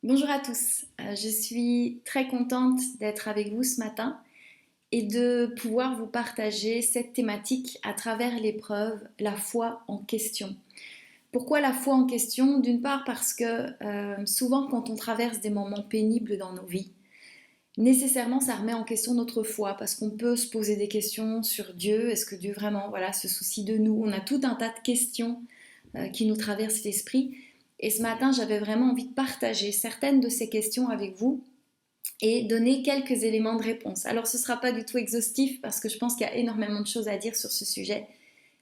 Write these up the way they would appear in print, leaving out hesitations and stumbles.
Bonjour à tous, je suis très contente d'être avec vous ce matin et de pouvoir vous partager cette thématique à travers l'épreuve, la foi en question. Pourquoi la foi en question? D'une part parce que souvent quand on traverse des moments pénibles dans nos vies, nécessairement ça remet en question notre foi parce qu'on peut se poser des questions sur Dieu. Est-ce que Dieu vraiment se soucie de nous? On a tout un tas de questions qui nous traversent l'esprit. Et ce matin, j'avais vraiment envie de partager certaines de ces questions avec vous et donner quelques éléments de réponse. Alors ce ne sera pas du tout exhaustif parce que je pense qu'il y a énormément de choses à dire sur ce sujet,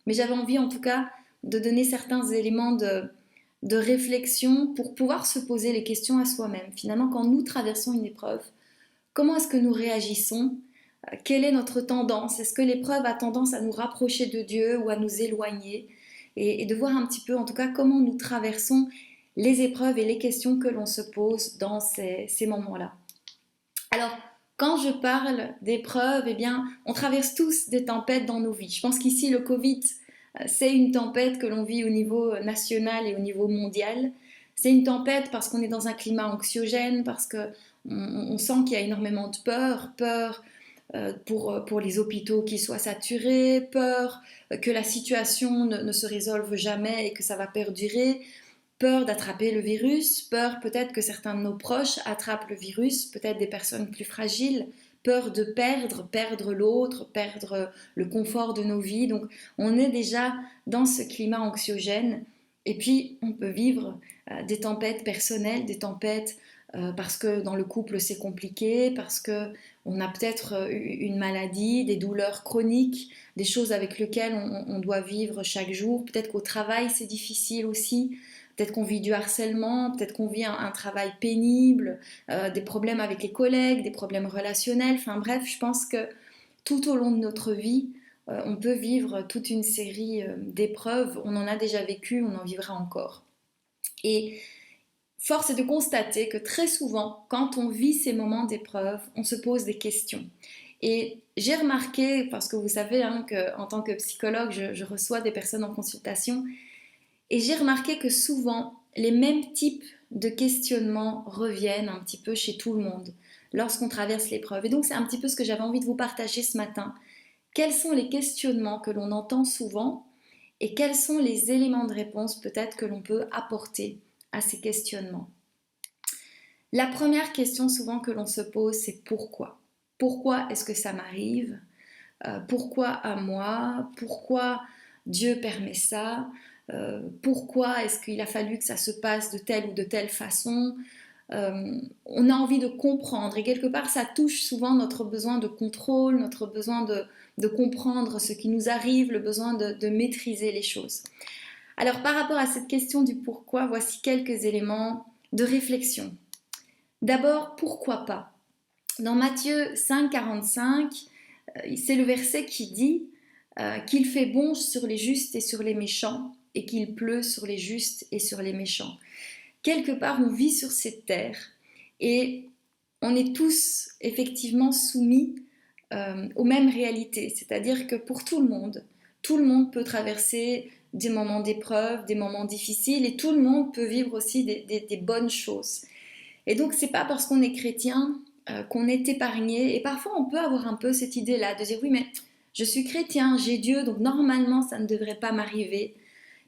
mais j'avais envie en tout cas de donner certains éléments de réflexion pour pouvoir se poser les questions à soi-même. Finalement, quand nous traversons une épreuve, comment est-ce que nous réagissons? Quelle est notre tendance? Est-ce que l'épreuve a tendance à nous rapprocher de Dieu ou à nous éloigner? Et de voir un petit peu, en tout cas, comment nous traversons les épreuves et les questions que l'on se pose dans ces moments-là. Alors, quand je parle d'épreuves, eh bien, on traverse tous des tempêtes dans nos vies. Je pense qu'ici, le Covid, c'est une tempête que l'on vit au niveau national et au niveau mondial. C'est une tempête parce qu'on est dans un climat anxiogène, parce qu'on sent qu'il y a énormément de peur pour les hôpitaux qui soient saturés, peur que la situation ne se résolve jamais et que ça va perdurer, peur d'attraper le virus, peur peut-être que certains de nos proches attrapent le virus, peut-être des personnes plus fragiles, peur de perdre l'autre, perdre le confort de nos vies. Donc on est déjà dans ce climat anxiogène et puis on peut vivre des tempêtes personnelles, des tempêtes parce que dans le couple c'est compliqué, parce que on a peut-être une maladie, des douleurs chroniques, des choses avec lesquelles on doit vivre chaque jour. Peut-être qu'au travail c'est difficile aussi. Peut-être qu'on vit du harcèlement, peut-être qu'on vit un travail pénible, des problèmes avec les collègues, des problèmes relationnels. Enfin bref, je pense que tout au long de notre vie, on peut vivre toute une série d'épreuves. On en a déjà vécu, on en vivra encore. Et force est de constater que très souvent, quand on vit ces moments d'épreuve, on se pose des questions. Et j'ai remarqué, parce que vous savez qu'en tant que psychologue, je reçois des personnes en consultation, et j'ai remarqué que souvent, les mêmes types de questionnements reviennent un petit peu chez tout le monde lorsqu'on traverse l'épreuve. Et donc, c'est un petit peu ce que j'avais envie de vous partager ce matin. Quels sont les questionnements que l'on entend souvent et quels sont les éléments de réponse peut-être que l'on peut apporter à ces questionnements? La première question souvent que l'on se pose, c'est pourquoi? Pourquoi est-ce que ça m'arrive? Pourquoi à moi? Pourquoi Dieu permet ça? Pourquoi est-ce qu'il a fallu que ça se passe de telle ou de telle façon? On a envie de comprendre et quelque part ça touche souvent notre besoin de contrôle, notre besoin de comprendre ce qui nous arrive, le besoin de maîtriser les choses. Alors par rapport à cette question du pourquoi, voici quelques éléments de réflexion. D'abord, pourquoi pas? Dans Matthieu 5, 45, c'est le verset qui dit qu'il fait bon sur les justes et sur les méchants et qu'il pleut sur les justes et sur les méchants. Quelque part, on vit sur cette terre et on est tous effectivement soumis aux mêmes réalités. C'est-à-dire que pour tout le monde peut traverser des moments d'épreuve, des moments difficiles et tout le monde peut vivre aussi des bonnes choses. Et donc, c'est pas parce qu'on est chrétien qu'on est épargné. Et parfois, on peut avoir un peu cette idée-là de dire oui, mais je suis chrétien, j'ai Dieu, donc normalement, ça ne devrait pas m'arriver.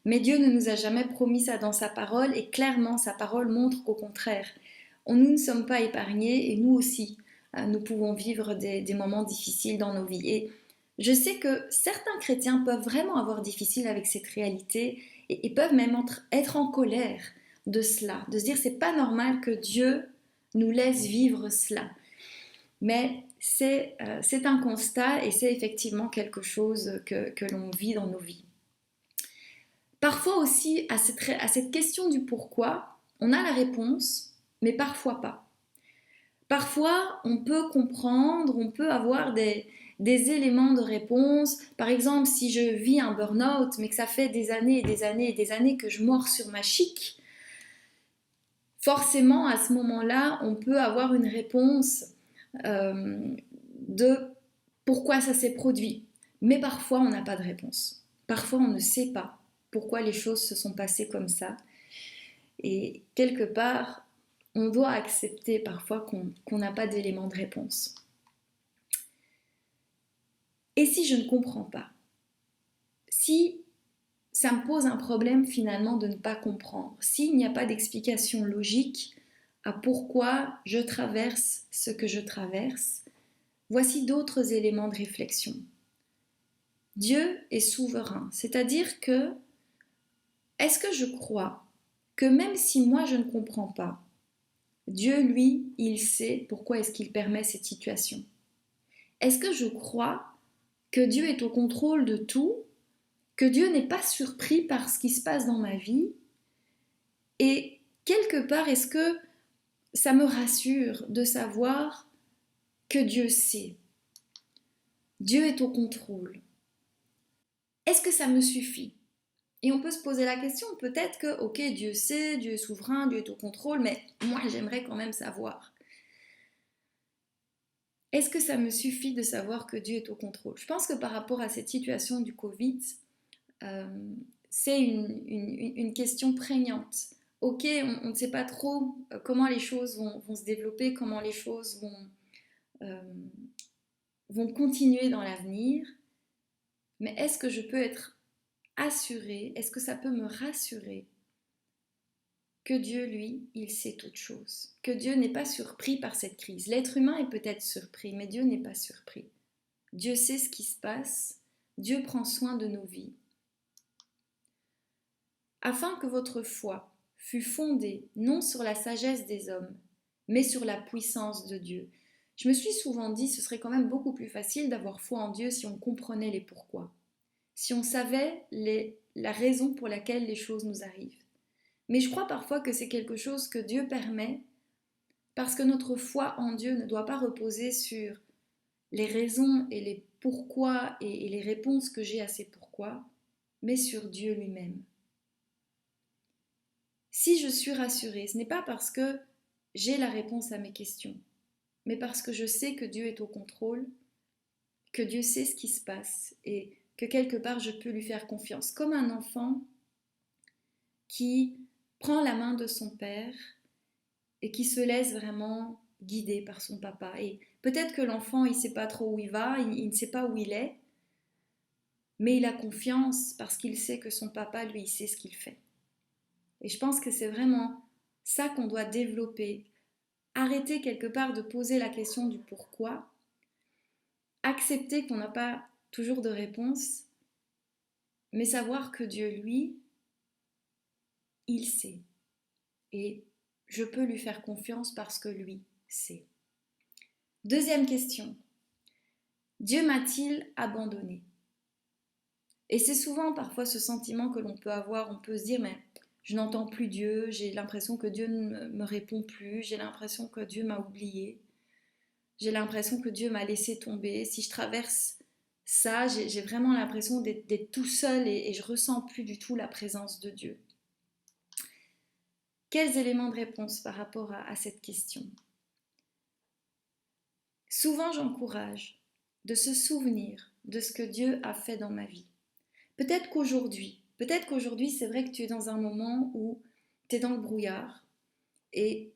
Mais Dieu ne nous a jamais promis ça dans sa parole et clairement, sa parole montre qu'au contraire, nous ne sommes pas épargnés et nous aussi, nous pouvons vivre des moments difficiles dans nos vies. Et je sais que certains chrétiens peuvent vraiment avoir difficile avec cette réalité et peuvent même être en colère de cela, de se dire c'est pas normal que Dieu nous laisse vivre cela. Mais c'est un constat et c'est effectivement quelque chose que l'on vit dans nos vies. Parfois aussi, à cette question du pourquoi, on a la réponse, mais parfois pas. Parfois, on peut comprendre, on peut avoir des éléments de réponse. Par exemple, si je vis un burn-out, mais que ça fait des années et des années et des années que je mords sur ma chic, forcément, à ce moment-là, on peut avoir une réponse de pourquoi ça s'est produit. Mais parfois, on n'a pas de réponse. Parfois, on ne sait pas pourquoi les choses se sont passées comme ça. Et quelque part, on doit accepter parfois qu'on n'a pas d'éléments de réponse. Et si je ne comprends pas? Si ça me pose un problème finalement de ne pas comprendre, s'il n'y a pas d'explication logique à pourquoi je traverse ce que je traverse, voici d'autres éléments de réflexion. Dieu est souverain, c'est-à-dire que est-ce que je crois que même si moi je ne comprends pas, Dieu, lui, il sait pourquoi est-ce qu'il permet cette situation? Est-ce que je crois que Dieu est au contrôle de tout, que Dieu n'est pas surpris par ce qui se passe dans ma vie? Et quelque part, est-ce que ça me rassure de savoir que Dieu sait? Dieu est au contrôle. Est-ce que ça me suffit? Et on peut se poser la question, peut-être que, ok, Dieu sait, Dieu est souverain, Dieu est au contrôle, mais moi j'aimerais quand même savoir. Est-ce que ça me suffit de savoir que Dieu est au contrôle? Je pense que par rapport à cette situation du Covid, euh, c'est une question prégnante. Ok, on ne sait pas trop comment les choses vont se développer, comment les choses euh, vont continuer dans l'avenir, mais est-ce que je peux être assurée, est-ce que ça peut me rassurer que Dieu, lui, il sait toutes choses, que Dieu n'est pas surpris par cette crise. L'être humain est peut-être surpris, mais Dieu n'est pas surpris. Dieu sait ce qui se passe, Dieu prend soin de nos vies. Afin que votre foi fût fondée non sur la sagesse des hommes, mais sur la puissance de Dieu. Je me suis souvent dit, ce serait quand même beaucoup plus facile d'avoir foi en Dieu si on comprenait les pourquoi, si on savait la raison pour laquelle les choses nous arrivent. Mais je crois parfois que c'est quelque chose que Dieu permet parce que notre foi en Dieu ne doit pas reposer sur les raisons et les pourquoi et les réponses que j'ai à ces pourquoi, mais sur Dieu lui-même. Si je suis rassurée, ce n'est pas parce que j'ai la réponse à mes questions, mais parce que je sais que Dieu est au contrôle, que Dieu sait ce qui se passe et que quelque part je peux lui faire confiance, comme un enfant qui prend la main de son père et qui se laisse vraiment guider par son papa. Et peut-être que l'enfant, il ne sait pas trop où il va, il ne sait pas où il est, mais il a confiance parce qu'il sait que son papa, lui, il sait ce qu'il fait. Et je pense que c'est vraiment ça qu'on doit développer. Arrêter quelque part de poser la question du pourquoi, accepter qu'on n'a pas toujours de réponse, mais savoir que Dieu, lui, il sait. Et je peux lui faire confiance parce que lui sait. Deuxième question. Dieu m'a-t-il abandonné? Et c'est souvent parfois ce sentiment que l'on peut avoir, on peut se dire mais je n'entends plus Dieu, j'ai l'impression que Dieu ne me répond plus, j'ai l'impression que Dieu m'a oublié, j'ai l'impression que Dieu m'a laissé tomber. Si je traverse ça, j'ai vraiment l'impression d'être tout seul et je ressens plus du tout la présence de Dieu. Quels éléments de réponse par rapport à cette question? Souvent j'encourage de se souvenir de ce que Dieu a fait dans ma vie. Peut-être qu'aujourd'hui c'est vrai que tu es dans un moment où tu es dans le brouillard et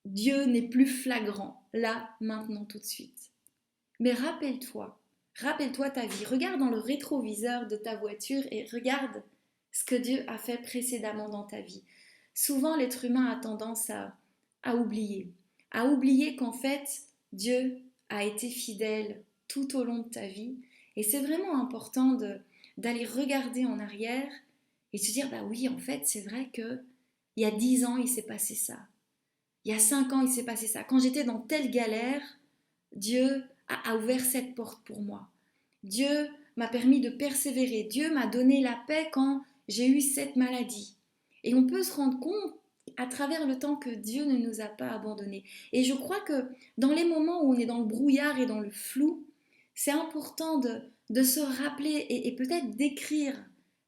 Dieu n'est plus flagrant, là, maintenant, tout de suite. Mais rappelle-toi ta vie. Regarde dans le rétroviseur de ta voiture et regarde ce que Dieu a fait précédemment dans ta vie. Souvent, l'être humain a tendance à oublier qu'en fait, Dieu a été fidèle tout au long de ta vie. Et c'est vraiment important d'aller regarder en arrière et se dire, bah oui, en fait, c'est vrai que il y a 10 ans, il s'est passé ça. Il y a 5 ans, il s'est passé ça. Quand j'étais dans telle galère, Dieu a ouvert cette porte pour moi. Dieu m'a permis de persévérer. Dieu m'a donné la paix quand j'ai eu cette maladie. Et on peut se rendre compte à travers le temps que Dieu ne nous a pas abandonnés. Et je crois que dans les moments où on est dans le brouillard et dans le flou, c'est important de se rappeler et peut-être d'écrire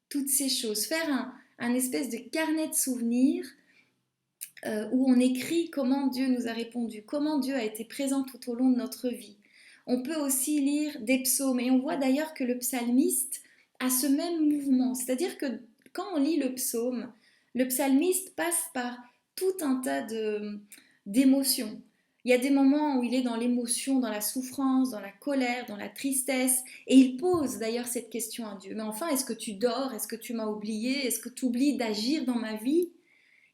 toutes ces choses, faire un espèce de carnet de souvenirs où on écrit comment Dieu nous a répondu, comment Dieu a été présent tout au long de notre vie. On peut aussi lire des psaumes et on voit d'ailleurs que le psalmiste a ce même mouvement, c'est-à-dire que quand on lit le psaume, le psalmiste passe par tout un tas d'émotions. Il y a des moments où il est dans l'émotion, dans la souffrance, dans la colère, dans la tristesse, et il pose d'ailleurs cette question à Dieu. Mais enfin, est-ce que tu dors? Est-ce que tu m'as oublié? Est-ce que tu oublies d'agir dans ma vie?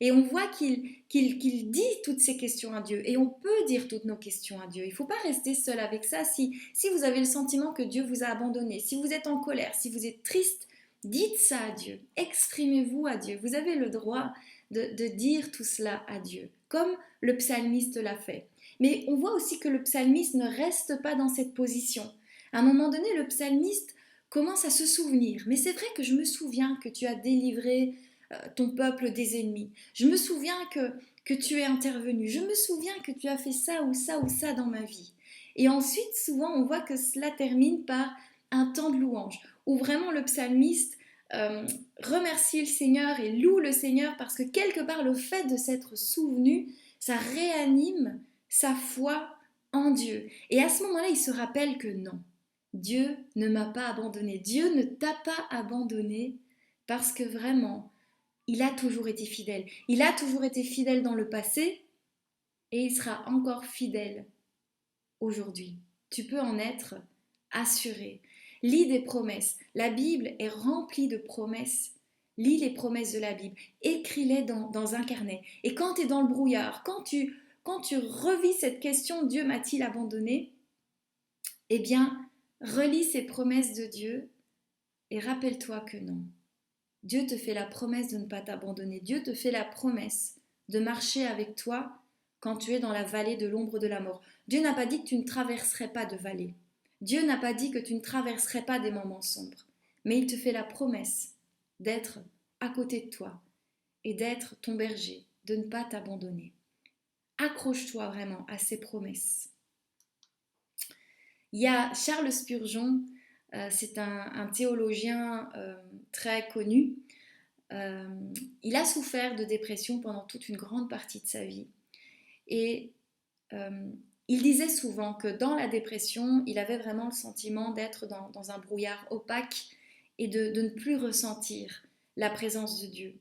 Et on voit qu'il dit toutes ces questions à Dieu. Et on peut dire toutes nos questions à Dieu. Il ne faut pas rester seul avec ça. Si vous avez le sentiment que Dieu vous a abandonné, si vous êtes en colère, si vous êtes triste, dites ça à Dieu. Exprimez-vous à Dieu. Vous avez le droit de dire tout cela à Dieu, comme le psalmiste l'a fait. Mais on voit aussi que le psalmiste ne reste pas dans cette position. À un moment donné, le psalmiste commence à se souvenir. Mais c'est vrai que je me souviens que tu as délivré ton peuple des ennemis. Je me souviens que tu es intervenu. Je me souviens que tu as fait ça ou ça ou ça dans ma vie. Et ensuite, souvent, on voit que cela termine par un temps de louange, où vraiment le psalmiste remercie le Seigneur et loue le Seigneur parce que quelque part, le fait de s'être souvenu, ça réanime sa foi en Dieu. Et à ce moment-là, il se rappelle que non, Dieu ne m'a pas abandonné. Dieu ne t'a pas abandonné parce que vraiment, il a toujours été fidèle. Il a toujours été fidèle dans le passé et il sera encore fidèle aujourd'hui. Tu peux en être assuré. Lis des promesses. La Bible est remplie de promesses. Lis les promesses de la Bible. Écris-les dans un carnet. Et quand tu es dans le brouillard, quand tu revis cette question, Dieu m'a-t-il abandonné? Eh bien, relis ces promesses de Dieu et rappelle-toi que non. Dieu te fait la promesse de ne pas t'abandonner. Dieu te fait la promesse de marcher avec toi quand tu es dans la vallée de l'ombre de la mort. Dieu n'a pas dit que tu ne traverserais pas de vallée. Dieu n'a pas dit que tu ne traverserais pas des moments sombres. Mais il te fait la promesse d'être à côté de toi et d'être ton berger, de ne pas t'abandonner. Accroche-toi vraiment à ces promesses. Il y a Charles Spurgeon, c'est un théologien très connu. Il a souffert de dépression pendant toute une grande partie de sa vie. Et il disait souvent que dans la dépression, il avait vraiment le sentiment d'être dans un brouillard opaque et de ne plus ressentir la présence de Dieu.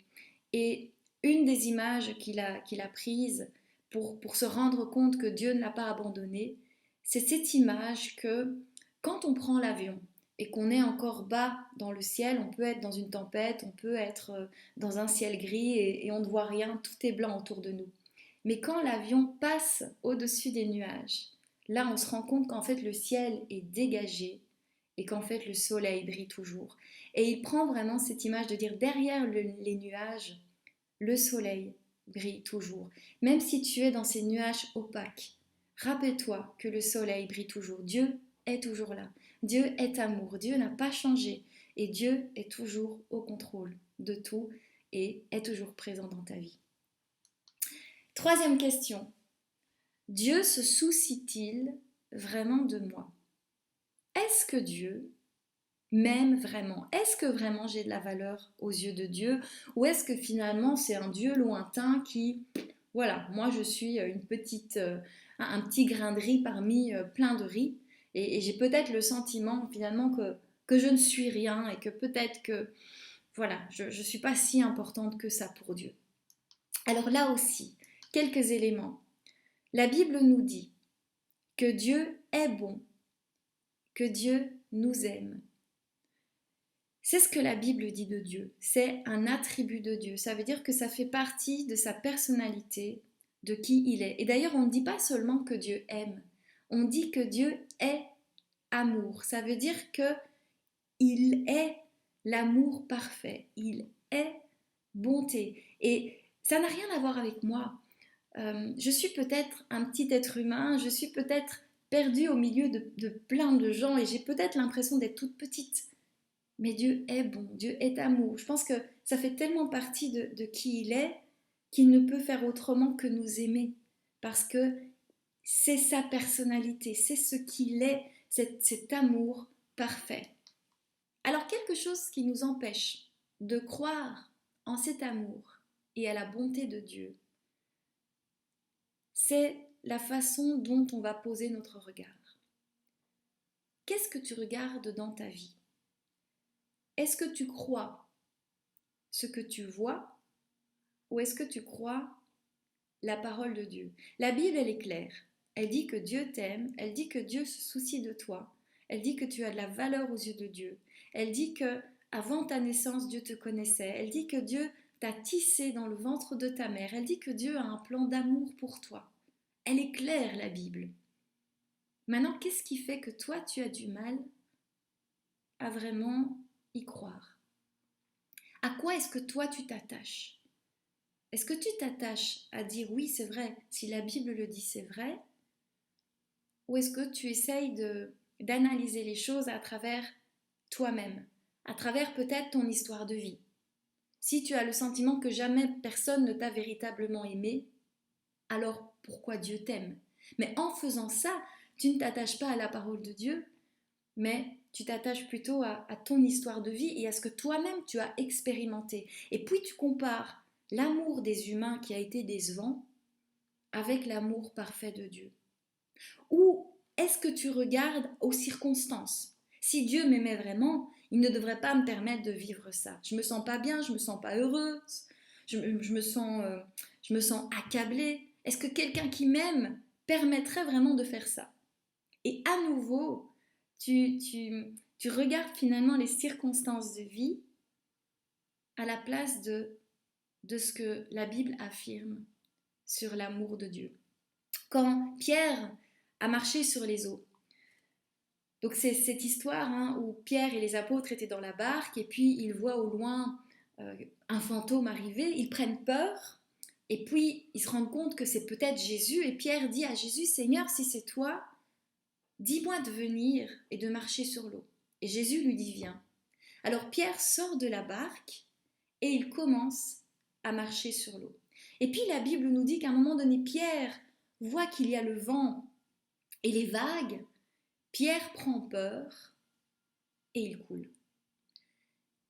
Et une des images qu'il a prises pour se rendre compte que Dieu ne l'a pas abandonné, c'est cette image que quand on prend l'avion et qu'on est encore bas dans le ciel, on peut être dans une tempête, on peut être dans un ciel gris et on ne voit rien, tout est blanc autour de nous. Mais quand l'avion passe au-dessus des nuages, là on se rend compte qu'en fait le ciel est dégagé et qu'en fait le soleil brille toujours. Et il prend vraiment cette image de dire derrière les nuages, le soleil brille toujours. Même si tu es dans ces nuages opaques, rappelle-toi que le soleil brille toujours. Dieu est toujours là. Dieu est amour. Dieu n'a pas changé. Et Dieu est toujours au contrôle de tout et est toujours présent dans ta vie. Troisième question. Dieu se soucie-t-il vraiment de moi? Est-ce que Dieu m'aime vraiment? Est-ce que vraiment j'ai de la valeur aux yeux de Dieu? Ou est-ce que finalement c'est un Dieu lointain qui, voilà, moi je suis un petit grain de riz parmi plein de riz et j'ai peut-être le sentiment finalement que je ne suis rien et que peut-être que, voilà, je ne suis pas si importante que ça pour Dieu. Alors là aussi, quelques éléments. La Bible nous dit que Dieu est bon, que Dieu nous aime. C'est ce que la Bible dit de Dieu. C'est un attribut de Dieu. Ça veut dire que ça fait partie de sa personnalité, de qui il est. Et d'ailleurs, on ne dit pas seulement que Dieu aime. On dit que Dieu est amour. Ça veut dire que il est l'amour parfait. Il est bonté. Et ça n'a rien à voir avec moi. Je suis peut-être un petit être humain, je suis peut-être perdue au milieu de plein de gens et j'ai peut-être l'impression d'être toute petite. Mais Dieu est bon, Dieu est amour. Je pense que ça fait tellement partie de qui il est qu'il ne peut faire autrement que nous aimer. Parce que c'est sa personnalité, c'est ce qu'il est, cet amour parfait. Alors quelque chose qui nous empêche de croire en cet amour et à la bonté de Dieu, c'est la façon dont on va poser notre regard. Qu'est-ce que tu regardes dans ta vie? Est-ce que tu crois ce que tu vois ou est-ce que tu crois la parole de Dieu. La Bible, elle est claire. Elle dit que Dieu t'aime, elle dit que Dieu se soucie de toi, elle dit que tu as de la valeur aux yeux de Dieu, elle dit que avant ta naissance, Dieu te connaissait, elle dit que Dieu t'a tissé dans le ventre de ta mère, elle dit que Dieu a un plan d'amour pour toi. Elle est claire, la Bible. Maintenant, qu'est-ce qui fait que toi, tu as du mal à vraiment y croire? À quoi est-ce que toi, tu t'attaches? Est-ce que tu t'attaches à dire oui, c'est vrai, si la Bible le dit, c'est vrai? Ou est-ce que tu essayes d'analyser les choses à travers toi-même, à travers peut-être ton histoire de vie? Si tu as le sentiment que jamais personne ne t'a véritablement aimé, alors pourquoi Dieu t'aime? Mais en faisant ça, tu ne t'attaches pas à la parole de Dieu, mais tu t'attaches plutôt à ton histoire de vie et à ce que toi-même tu as expérimenté. Et puis tu compares l'amour des humains qui a été décevant avec l'amour parfait de Dieu. Ou est-ce que tu regardes aux circonstances? Si Dieu m'aimait vraiment, il ne devrait pas me permettre de vivre ça. Je me sens pas bien, je me sens pas heureuse, je me sens accablée. Est-ce que quelqu'un qui m'aime permettrait vraiment de faire ça? Et à nouveau, tu regardes finalement les circonstances de vie à la place de ce que la Bible affirme sur l'amour de Dieu. Quand Pierre a marché sur les eaux, donc c'est cette histoire où Pierre et les apôtres étaient dans la barque et puis ils voient au loin un fantôme arriver, ils prennent peur et puis ils se rendent compte que c'est peut-être Jésus et Pierre dit à Jésus, Seigneur, si c'est toi, dis-moi de venir et de marcher sur l'eau. Et Jésus lui dit, viens. Alors Pierre sort de la barque et il commence à marcher sur l'eau. Et puis la Bible nous dit qu'à un moment donné, Pierre voit qu'il y a le vent et les vagues. Pierre prend peur et il coule.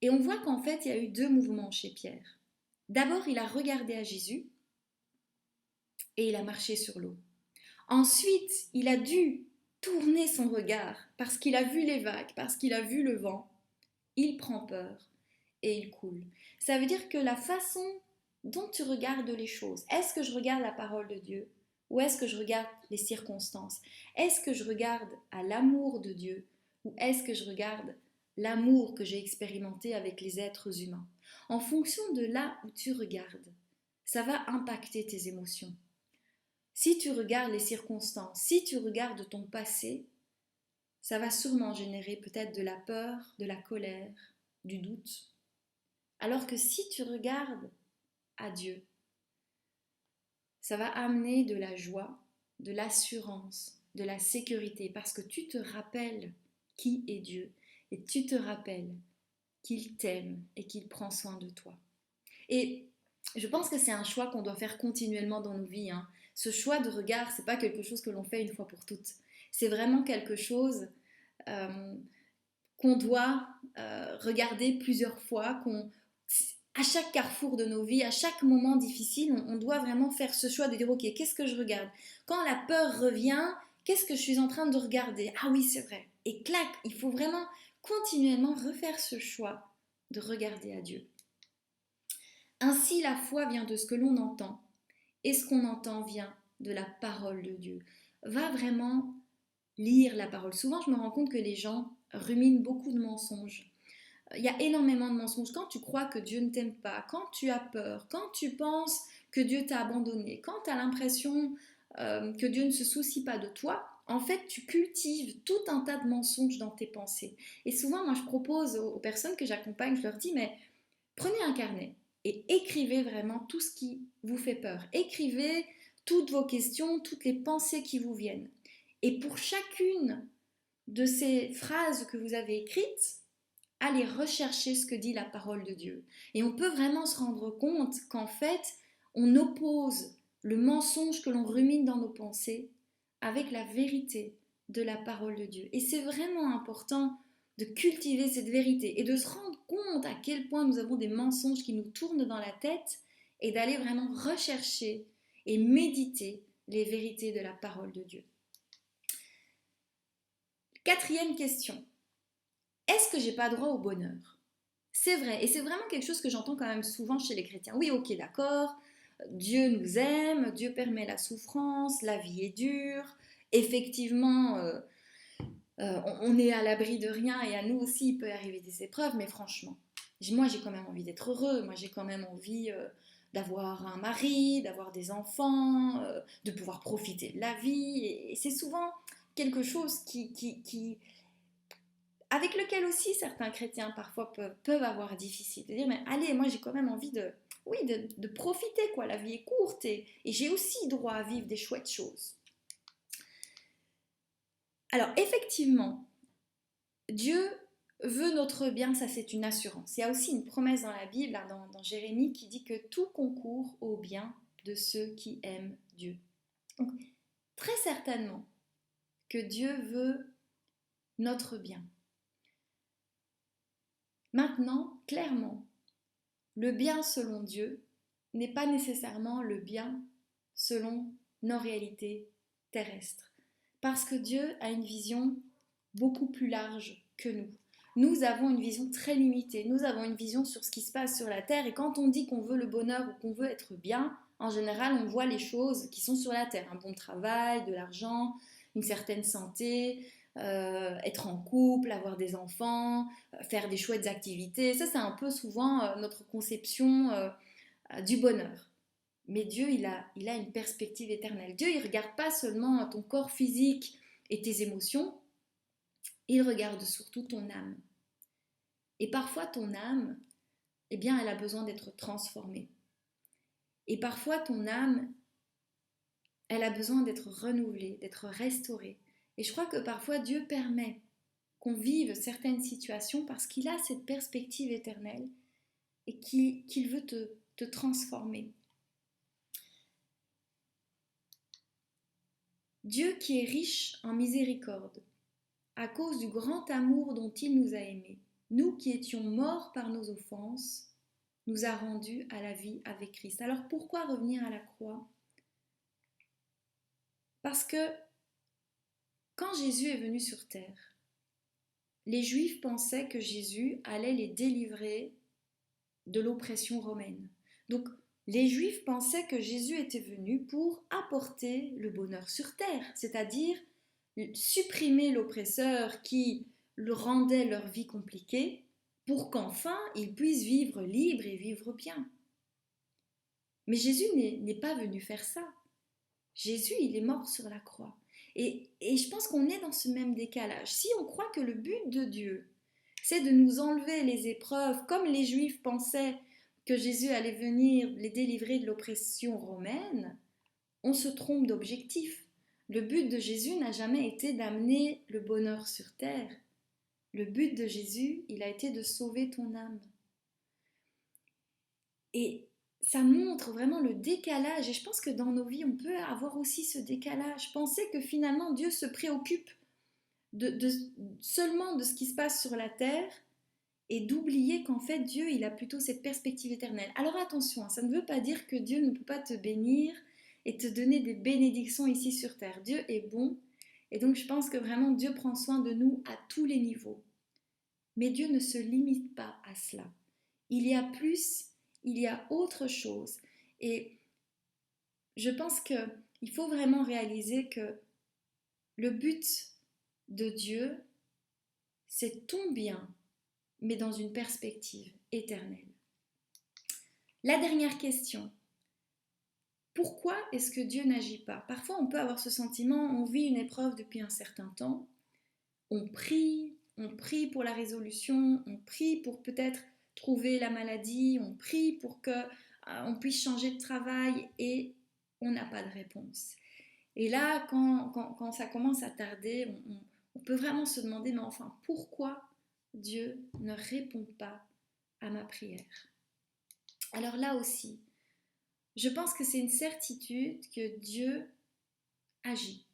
Et on voit qu'en fait, il y a eu deux mouvements chez Pierre. D'abord, il a regardé à Jésus et il a marché sur l'eau. Ensuite, il a dû tourner son regard parce qu'il a vu les vagues, parce qu'il a vu le vent. Il prend peur et il coule. Ça veut dire que la façon dont tu regardes les choses, est-ce que je regarde la parole de Dieu ou est-ce que je regarde les circonstances? Est-ce que je regarde à l'amour de Dieu ou est-ce que je regarde l'amour que j'ai expérimenté avec les êtres humains? En fonction de là où tu regardes, ça va impacter tes émotions. Si tu regardes les circonstances, si tu regardes ton passé, ça va sûrement générer peut-être de la peur, de la colère, du doute. Alors que si tu regardes à Dieu, ça va amener de la joie, de l'assurance, de la sécurité, parce que tu te rappelles qui est Dieu et tu te rappelles qu'il t'aime et qu'il prend soin de toi. Et je pense que c'est un choix qu'on doit faire continuellement dans nos vies. Ce choix de regard, c'est pas quelque chose que l'on fait une fois pour toutes. C'est vraiment quelque chose euh, qu'on doit regarder plusieurs fois, à chaque carrefour de nos vies, à chaque moment difficile, on doit vraiment faire ce choix de dire, ok, qu'est-ce que je regarde? Quand la peur revient, qu'est-ce que je suis en train de regarder? Ah oui, c'est vrai. Et clac, il faut vraiment continuellement refaire ce choix de regarder à Dieu. Ainsi, la foi vient de ce que l'on entend, et ce qu'on entend vient de la parole de Dieu. Va vraiment lire la parole. Souvent, je me rends compte que les gens ruminent beaucoup de mensonges. Il y a énormément de mensonges. Quand tu crois que Dieu ne t'aime pas, quand tu as peur, quand tu penses que Dieu t'a abandonné, quand tu as l'impression que Dieu ne se soucie pas de toi, en fait, tu cultives tout un tas de mensonges dans tes pensées. Et souvent, moi, je propose aux personnes que j'accompagne, je leur dis, mais prenez un carnet et écrivez vraiment tout ce qui vous fait peur. Écrivez toutes vos questions, toutes les pensées qui vous viennent. Et pour chacune de ces phrases que vous avez écrites, allez rechercher ce que dit la parole de Dieu. Et on peut vraiment se rendre compte qu'en fait, on oppose le mensonge que l'on rumine dans nos pensées avec la vérité de la parole de Dieu. Et c'est vraiment important de cultiver cette vérité et de se rendre compte à quel point nous avons des mensonges qui nous tournent dans la tête et d'aller vraiment rechercher et méditer les vérités de la parole de Dieu. Quatrième question. Est-ce que j'ai pas droit au bonheur? C'est vrai, et c'est vraiment quelque chose que j'entends quand même souvent chez les chrétiens. Oui, ok, d'accord, Dieu nous aime, Dieu permet la souffrance, la vie est dure, effectivement, on est à l'abri de rien et à nous aussi il peut arriver des épreuves, mais franchement, moi j'ai quand même envie d'être heureux, moi j'ai quand même envie d'avoir un mari, d'avoir des enfants, de pouvoir profiter de la vie, et c'est souvent quelque chose avec lequel aussi certains chrétiens parfois peuvent avoir difficile, de dire mais allez, moi j'ai quand même envie oui, de profiter, quoi, la vie est courte et j'ai aussi droit à vivre des chouettes choses. Alors effectivement, Dieu veut notre bien, ça c'est une assurance. Il y a aussi une promesse dans la Bible, hein, dans Jérémie, qui dit que tout concourt au bien de ceux qui aiment Dieu. Donc très certainement que Dieu veut notre bien. Maintenant, clairement, le bien selon Dieu n'est pas nécessairement le bien selon nos réalités terrestres. Parce que Dieu a une vision beaucoup plus large que nous. Nous avons une vision très limitée. Nous avons une vision sur ce qui se passe sur la terre. Et quand on dit qu'on veut le bonheur ou qu'on veut être bien, en général, on voit les choses qui sont sur la terre. Un bon travail, de l'argent, une certaine santé, être en couple, avoir des enfants, faire des chouettes activités. Ça, c'est un peu souvent notre conception du bonheur. Mais Dieu, il a une perspective éternelle. Dieu, il ne regarde pas seulement ton corps physique et tes émotions, il regarde surtout ton âme. Et parfois, ton âme, eh bien, elle a besoin d'être transformée. Et parfois, ton âme, elle a besoin d'être renouvelée, d'être restaurée. Et je crois que parfois, Dieu permet qu'on vive certaines situations parce qu'il a cette perspective éternelle et qu'il veut te transformer. Dieu qui est riche en miséricorde, à cause du grand amour dont il nous a aimés, nous qui étions morts par nos offenses, nous a rendus à la vie avec Christ. Alors pourquoi revenir à la croix? Parce que quand Jésus est venu sur terre, les Juifs pensaient que Jésus allait les délivrer de l'oppression romaine. Donc les Juifs pensaient que Jésus était venu pour apporter le bonheur sur terre, c'est-à-dire supprimer l'oppresseur qui le rendait leur vie compliquée pour qu'enfin ils puissent vivre libres et vivre bien. Mais Jésus n'est pas venu faire ça. Jésus, il est mort sur la croix. Et je pense qu'on est dans ce même décalage. Si on croit que le but de Dieu, c'est de nous enlever les épreuves, comme les Juifs pensaient que Jésus allait venir les délivrer de l'oppression romaine, on se trompe d'objectif. Le but de Jésus n'a jamais été d'amener le bonheur sur terre. Le but de Jésus, il a été de sauver ton âme. Et ça montre vraiment le décalage. Et je pense que dans nos vies, on peut avoir aussi ce décalage. Penser que finalement, Dieu se préoccupe seulement de ce qui se passe sur la terre et d'oublier qu'en fait, Dieu, il a plutôt cette perspective éternelle. Alors attention, ça ne veut pas dire que Dieu ne peut pas te bénir et te donner des bénédictions ici sur terre. Dieu est bon. Et donc, je pense que vraiment, Dieu prend soin de nous à tous les niveaux. Mais Dieu ne se limite pas à cela. Il y a plus, il y a autre chose. Et je pense qu'il faut vraiment réaliser que le but de Dieu, c'est ton bien, mais dans une perspective éternelle. La dernière question. Pourquoi est-ce que Dieu n'agit pas? Parfois, on peut avoir ce sentiment, on vit une épreuve depuis un certain temps, on prie pour la résolution, on prie pour peut-être trouver la maladie, on prie pour qu'on puisse changer de travail et on n'a pas de réponse. Et là, quand ça commence à tarder, on peut vraiment se demander, mais enfin, pourquoi Dieu ne répond pas à ma prière? Alors là aussi, je pense que c'est une certitude que Dieu agit.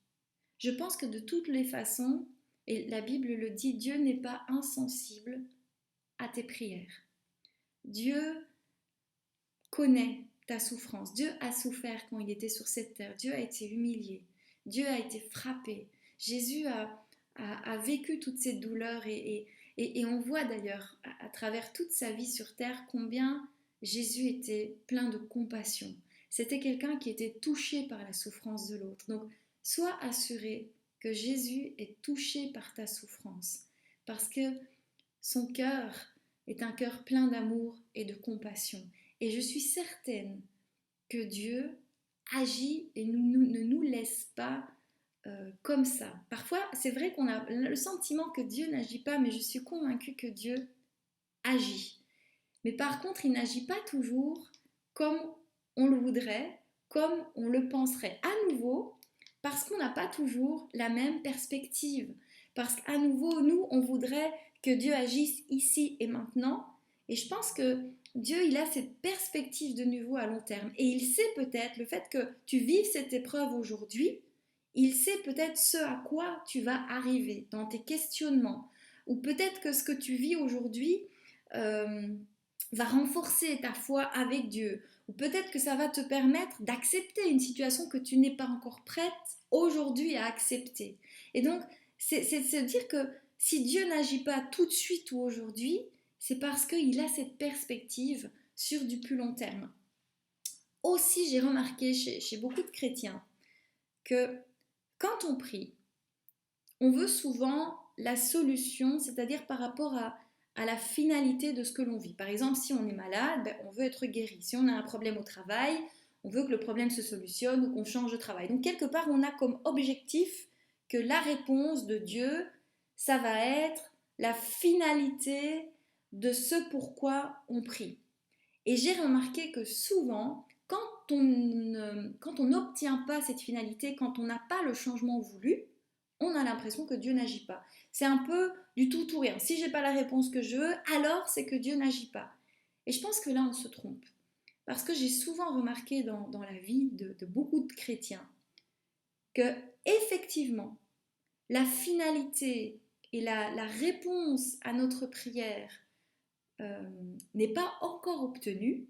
Je pense que de toutes les façons, et la Bible le dit, Dieu n'est pas insensible à tes prières. Dieu connaît ta souffrance. Dieu a souffert quand il était sur cette terre. Dieu a été humilié. Dieu a été frappé. Jésus a vécu toutes ces douleurs et on voit d'ailleurs à travers toute sa vie sur terre combien Jésus était plein de compassion. c'était quelqu'un qui était touché par la souffrance de l'autre. Donc, sois assuré que Jésus est touché par ta souffrance, parce que son cœur est un cœur plein d'amour et de compassion. Et je suis certaine que Dieu agit et ne nous laisse pas comme ça. Parfois, c'est vrai qu'on a le sentiment que Dieu n'agit pas, mais je suis convaincue que Dieu agit. Mais par contre, il n'agit pas toujours comme on le voudrait, comme on le penserait. À nouveau, parce qu'on n'a pas toujours la même perspective. Parce qu'à nouveau, nous, on voudrait que Dieu agisse ici et maintenant. Et je pense que Dieu, il a cette perspective de nouveau à long terme. Et il sait peut-être le fait que tu vives cette épreuve aujourd'hui, il sait peut-être ce à quoi tu vas arriver dans tes questionnements. Ou peut-être que ce que tu vis aujourd'hui va renforcer ta foi avec Dieu. Ou peut-être que ça va te permettre d'accepter une situation que tu n'es pas encore prête aujourd'hui à accepter. Et donc, c'est de se dire que si Dieu n'agit pas tout de suite ou aujourd'hui, c'est parce qu'il a cette perspective sur du plus long terme. Aussi, j'ai remarqué chez beaucoup de chrétiens que quand on prie, on veut souvent la solution, c'est-à-dire par rapport à la finalité de ce que l'on vit. Par exemple, si on est malade, on veut être guéri. Si on a un problème au travail, on veut que le problème se solutionne ou qu'on change de travail. Donc quelque part, on a comme objectif que la réponse de Dieu, ça va être la finalité de ce pourquoi on prie. Et j'ai remarqué que souvent, quand on n'obtient pas cette finalité, quand on n'a pas le changement voulu, on a l'impression que Dieu n'agit pas. C'est un peu du tout ou rien. Si j'ai pas la réponse que je veux, alors c'est que Dieu n'agit pas. Et je pense que là, on se trompe. Parce que j'ai souvent remarqué dans la vie de beaucoup de chrétiens que, effectivement, la finalité et la réponse à notre prière n'est pas encore obtenue,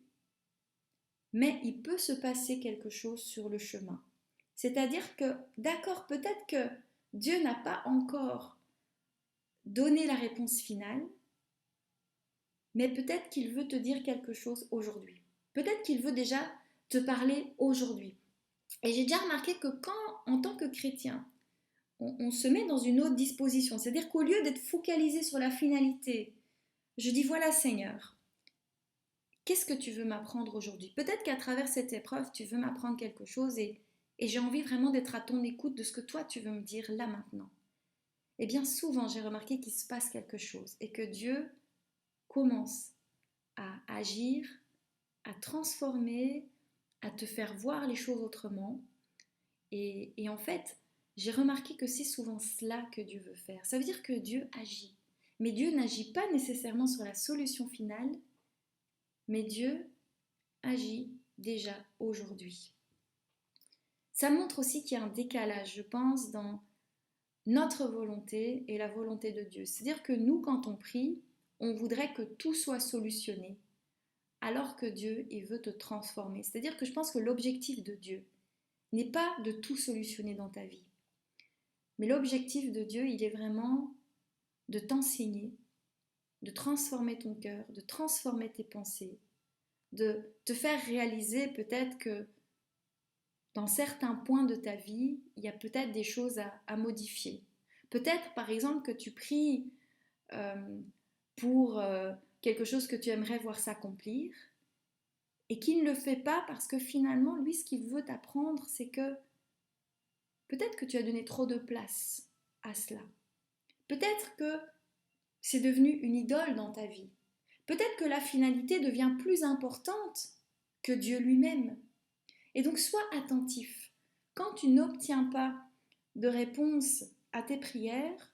mais il peut se passer quelque chose sur le chemin. C'est-à-dire que, d'accord, peut-être que Dieu n'a pas encore donné la réponse finale, mais peut-être qu'il veut te dire quelque chose aujourd'hui. Peut-être qu'il veut déjà te parler aujourd'hui. Et j'ai déjà remarqué que quand, en tant que chrétien, on se met dans une autre disposition, c'est-à-dire qu'au lieu d'être focalisé sur la finalité, je dis voilà Seigneur, qu'est-ce que tu veux m'apprendre aujourd'hui? Peut-être qu'à travers cette épreuve, tu veux m'apprendre quelque chose et j'ai envie vraiment d'être à ton écoute de ce que toi tu veux me dire là maintenant. Et bien souvent, j'ai remarqué qu'il se passe quelque chose et que Dieu commence à agir, à transformer, à te faire voir les choses autrement. Et en fait, j'ai remarqué que c'est souvent cela que Dieu veut faire. Ça veut dire que Dieu agit. Mais Dieu n'agit pas nécessairement sur la solution finale, mais Dieu agit déjà aujourd'hui. Ça montre aussi qu'il y a un décalage, je pense, dans notre volonté et la volonté de Dieu. C'est-à-dire que nous, quand on prie, on voudrait que tout soit solutionné, alors que Dieu, il veut te transformer. C'est-à-dire que je pense que l'objectif de Dieu n'est pas de tout solutionner dans ta vie. Mais l'objectif de Dieu, il est vraiment de t'enseigner, de transformer ton cœur, de transformer tes pensées, de te faire réaliser peut-être que dans certains points de ta vie, il y a peut-être des choses à modifier. Peut-être, par exemple, que tu pries pour quelque chose que tu aimerais voir s'accomplir et qu'il ne le fait pas parce que finalement, lui, ce qu'il veut t'apprendre, c'est que peut-être que tu as donné trop de place à cela. Peut-être que c'est devenu une idole dans ta vie. Peut-être que la finalité devient plus importante que Dieu lui-même. Et donc, sois attentif. Quand tu n'obtiens pas de réponse à tes prières,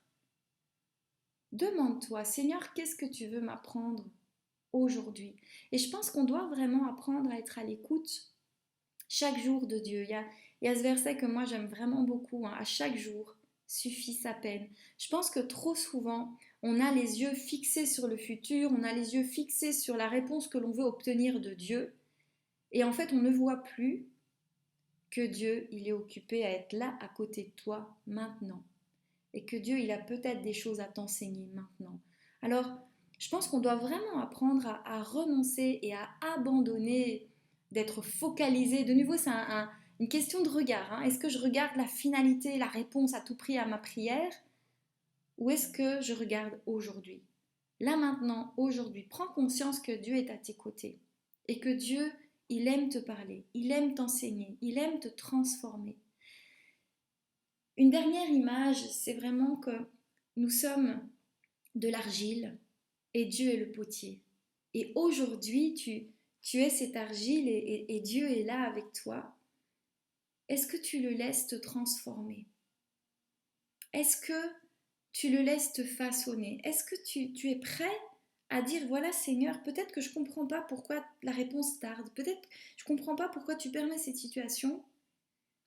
demande-toi, Seigneur, qu'est-ce que tu veux m'apprendre aujourd'hui? Et je pense qu'on doit vraiment apprendre à être à l'écoute chaque jour de Dieu. Il y a ce verset que moi j'aime vraiment beaucoup, hein, à chaque jour suffit sa peine. Je pense que trop souvent, on a les yeux fixés sur le futur, on a les yeux fixés sur la réponse que l'on veut obtenir de Dieu, et en fait on ne voit plus que Dieu, il est occupé à être là à côté de toi maintenant. Et que Dieu, il a peut-être des choses à t'enseigner maintenant. Alors, je pense qu'on doit vraiment apprendre à renoncer et à abandonner d'être focalisé. De nouveau, c'est une question de regard. Hein. Est-ce que je regarde la finalité, la réponse à tout prix à ma prière, ou est-ce que je regarde aujourd'hui? Là maintenant, aujourd'hui, prends conscience que Dieu est à tes côtés et que Dieu, il aime te parler, il aime t'enseigner, il aime te transformer. Une dernière image, c'est vraiment que nous sommes de l'argile et Dieu est le potier. Et aujourd'hui, tu es cette argile et Dieu est là avec toi. Est-ce que tu le laisses te transformer? Est-ce que tu le laisses te façonner? Est-ce que tu es prêt à dire, voilà Seigneur, peut-être que je ne comprends pas pourquoi la réponse tarde, peut-être que je ne comprends pas pourquoi tu permets cette situation,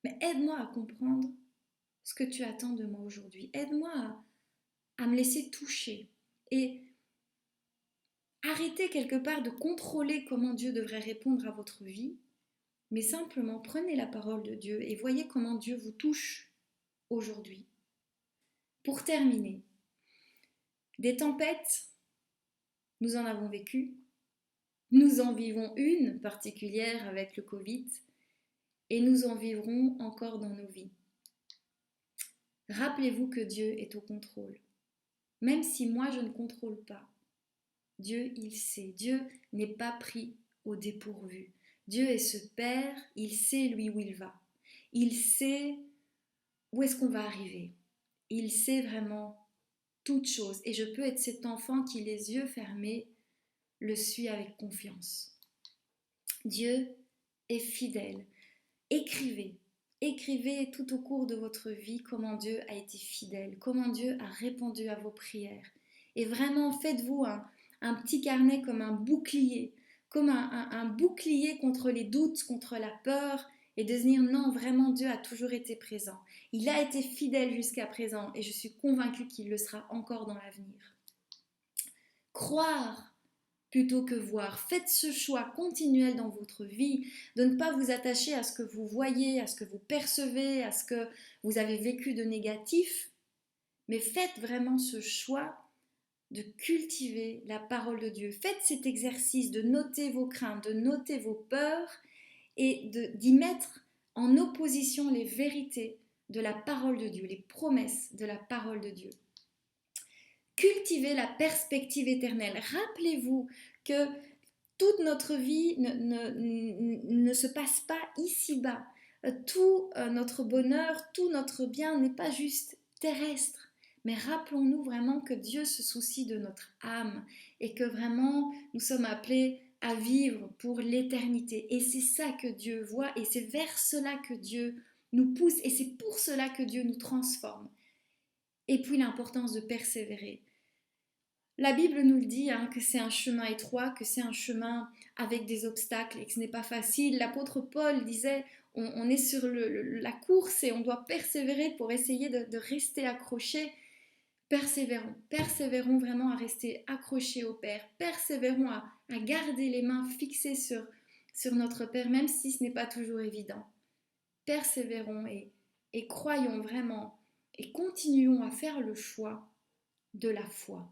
mais aide-moi à comprendre ce que tu attends de moi aujourd'hui. Aide-moi à me laisser toucher et arrêtez quelque part de contrôler comment Dieu devrait répondre à votre vie, mais simplement prenez la parole de Dieu et voyez comment Dieu vous touche aujourd'hui. Pour terminer, des tempêtes, nous en avons vécu, nous en vivons une particulière avec le Covid et nous en vivrons encore dans nos vies. Rappelez-vous que Dieu est au contrôle. Même si moi je ne contrôle pas, Dieu il sait. Dieu n'est pas pris au dépourvu. Dieu est ce Père, il sait lui où il va. Il sait où est-ce qu'on va arriver. Il sait vraiment toutes choses. Et je peux être cet enfant qui, les yeux fermés, le suit avec confiance. Dieu est fidèle. Écrivez. Écrivez tout au cours de votre vie comment Dieu a été fidèle, comment Dieu a répondu à vos prières. Et vraiment, faites-vous un petit carnet comme un bouclier, comme un bouclier contre les doutes, contre la peur, et de se dire non, vraiment Dieu a toujours été présent. Il a été fidèle jusqu'à présent et je suis convaincue qu'il le sera encore dans l'avenir. Croire plutôt que voir. Faites ce choix continuel dans votre vie de ne pas vous attacher à ce que vous voyez, à ce que vous percevez, à ce que vous avez vécu de négatif, mais faites vraiment ce choix de cultiver la parole de Dieu. Faites cet exercice de noter vos craintes, de noter vos peurs et d'y mettre en opposition les vérités de la parole de Dieu, les promesses de la parole de Dieu. Cultivez la perspective éternelle. Rappelez-vous que toute notre vie ne se passe pas ici-bas. Tout notre bonheur, tout notre bien n'est pas juste terrestre. Mais rappelons-nous vraiment que Dieu se soucie de notre âme et que vraiment nous sommes appelés à vivre pour l'éternité. Et c'est ça que Dieu voit et c'est vers cela que Dieu nous pousse et c'est pour cela que Dieu nous transforme. Et puis l'importance de persévérer. La Bible nous le dit, hein, que c'est un chemin étroit, que c'est un chemin avec des obstacles et que ce n'est pas facile. L'apôtre Paul disait, on est sur la course et on doit persévérer pour essayer de rester accroché. Persévérons, persévérons vraiment à rester accrochés au Père, persévérons à garder les mains fixées sur notre Père, même si ce n'est pas toujours évident. Persévérons et croyons vraiment et continuons à faire le choix de la foi.